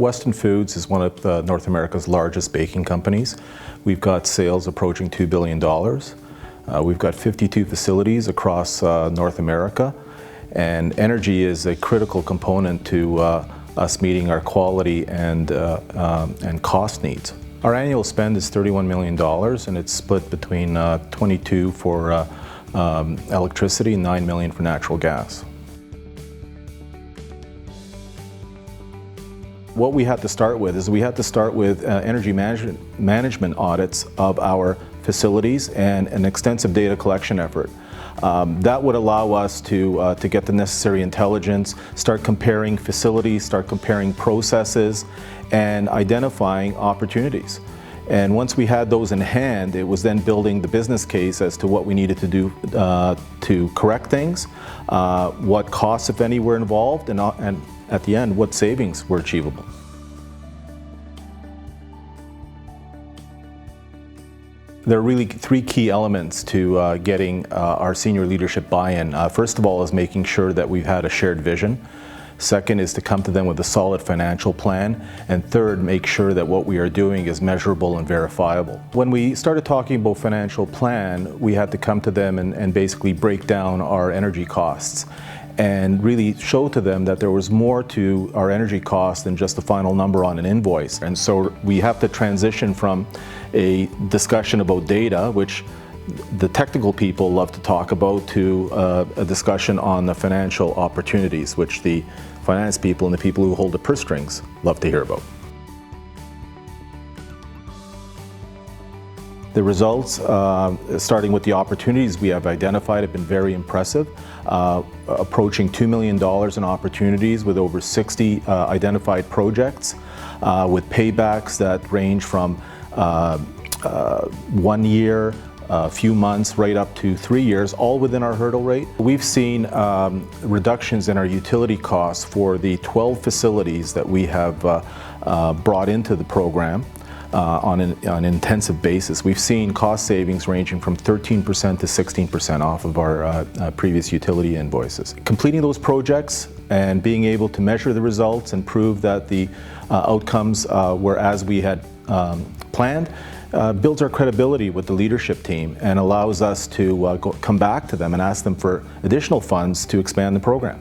Weston Foods is one of North America's largest baking companies. We've got sales approaching $2 billion. We've got 52 facilities across North America, and energy is a critical component to us meeting our quality and cost needs. Our annual spend is $31 million, and it's split between 22 for electricity and $9 million for natural gas. What we had to start with is energy management audits of our facilities and an extensive data collection effort. That would allow us to get the necessary intelligence, start comparing facilities, start comparing processes, and identifying opportunities. And once we had those in hand, it was then building the business case as to what we needed to do to correct things, what costs, if any, were involved, and at the end, what savings were achievable. There are really three key elements to getting our senior leadership buy-in. First of all is making sure that we've had a shared vision. Second is to come to them with a solid financial plan. And third, make sure that what we are doing is measurable and verifiable. When we started talking about financial plan, we had to come to them and basically break down our energy costs and really show to them that there was more to our energy cost than just the final number on an invoice. And so we have to transition from a discussion about data, which the technical people love to talk about, to a discussion on the financial opportunities, which the finance people and the people who hold the purse strings love to hear about. The results, starting with the opportunities we have identified, have been very impressive, approaching $2 million in opportunities with over 60 identified projects, with paybacks that range from 1 year, a few months, right up to 3 years, all within our hurdle rate. We've seen reductions in our utility costs for the 12 facilities that we have brought into the program. On an intensive basis. We've seen cost savings ranging from 13% to 16% off of our previous utility invoices. Completing those projects and being able to measure the results and prove that the outcomes were as we had planned builds our credibility with the leadership team and allows us to come back to them and ask them for additional funds to expand the program.